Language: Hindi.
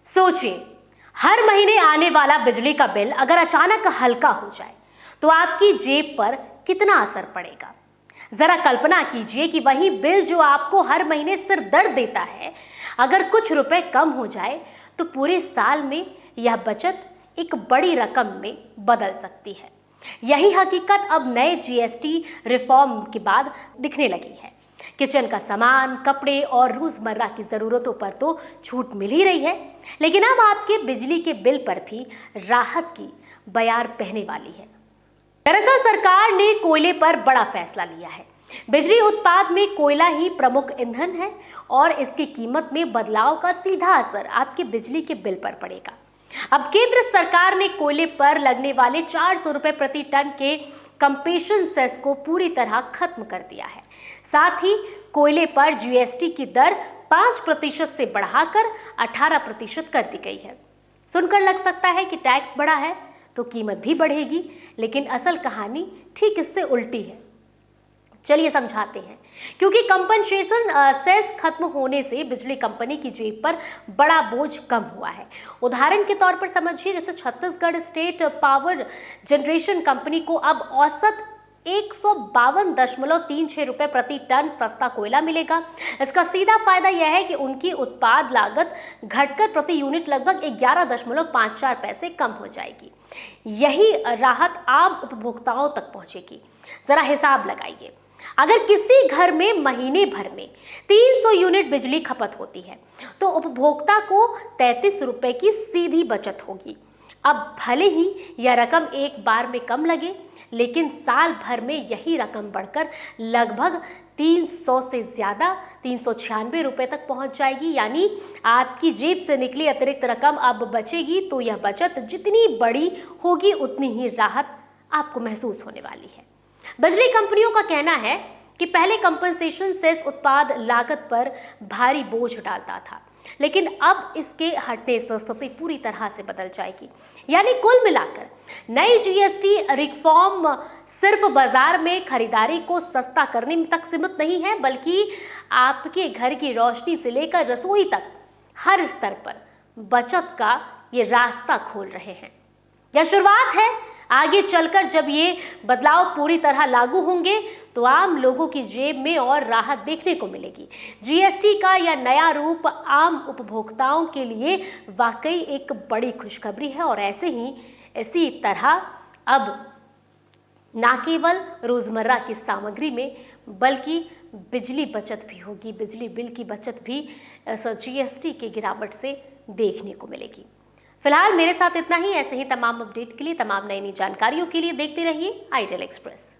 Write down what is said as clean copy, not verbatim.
सोचिए, हर महीने आने वाला बिजली का बिल अगर अचानक हल्का हो जाए तो आपकी जेब पर कितना असर पड़ेगा। जरा कल्पना कीजिए कि वही बिल जो आपको हर महीने सिर दर्द देता है, अगर कुछ रुपए कम हो जाए तो पूरे साल में यह बचत एक बड़ी रकम में बदल सकती है। यही हकीकत अब नए जीएसटी रिफॉर्म के बाद दिखने लगी है। किचन का सामान, कपड़े और रोजमर्रा की जरूरतों पर तो छूट मिल ही रही है, लेकिन अब आपके बिजली के बिल पर भी राहत की बयार बहने वाली है। दरअसल सरकार ने कोयले पर बड़ा फैसला लिया है। बिजली उत्पाद में कोयला ही प्रमुख ईंधन है और इसकी कीमत में बदलाव का सीधा असर आपके बिजली के बिल पर पड़ेगा। अब केंद्र सरकार ने कोयले पर लगने वाले 400 रुपए प्रति टन के कंपेशन सेस को पूरी तरह खत्म कर दिया है। साथ ही कोयले पर जीएसटी की दर 5% से बढ़ाकर 18% कर दी गई है। सुनकर लग सकता है कि टैक्स बढ़ा है तो कीमत भी बढ़ेगी, लेकिन असल कहानी ठीक इससे उल्टी है। चलिए समझाते हैं। क्योंकि कंपनसेशन सेस खत्म होने से बिजली कंपनी की जेब पर बड़ा बोझ कम हुआ है। उदाहरण के तौर पर समझिए, जैसे Chhattisgarh state power generation company को अब औसत 152.36 रुपए प्रति टन सस्ता कोयला मिलेगा। इसका सीधा फायदा यह है कि उनकी उत्पाद लागत घटकर प्रति यूनिट लगभग 11.54 पैसे कम हो जाएगी। यही राहत आम उपभोक्ताओं तक पहुंचेगी। जरा हिसाब लगाइए, अगर किसी घर में महीने भर में 300 यूनिट बिजली खपत होती है तो उपभोक्ता को 33 रुपए की सीधी बचत होगी। अब भले ही यह रकम एक बार में कम लगे, लेकिन साल भर में यही रकम बढ़कर लगभग 300 से ज्यादा 396 रुपए तक पहुंच जाएगी। यानी आपकी जेब से निकली अतिरिक्त रकम अब बचेगी, तो यह बचत जितनी बड़ी होगी उतनी ही राहत आपको महसूस होने वाली है। बिजली कंपनियों का कहना है कि पहले कंपनसेशन सेस उत्पाद लागत पर भारी बोझ डालता था, लेकिन अब इसके हटने से स्थिति पूरी तरह से बदल जाएगी। यानी कुल मिलाकर नई जीएसटी रिफॉर्म सिर्फ बाजार में खरीदारी को सस्ता करने में तक सीमित नहीं है, बल्कि आपके घर की रोशनी से लेकर रसोई तक हर स्तर पर बचत का ये रास्ता खोल रहे हैं। यह शुरुआत है। आगे चलकर जब ये बदलाव पूरी तरह लागू होंगे तो आम लोगों की जेब में और राहत देखने को मिलेगी। जीएसटी का यह नया रूप आम उपभोक्ताओं के लिए वाकई एक बड़ी खुशखबरी है और इसी तरह अब ना केवल रोजमर्रा की सामग्री में बल्कि बिजली बचत भी होगी। बिजली बिल की बचत भी जीएसटी के गिरावट से देखने को मिलेगी। फिलहाल मेरे साथ इतना ही। ऐसे ही तमाम अपडेट के लिए, तमाम नई जानकारियों के लिए देखते रहिए आईटेल एक्सप्रेस।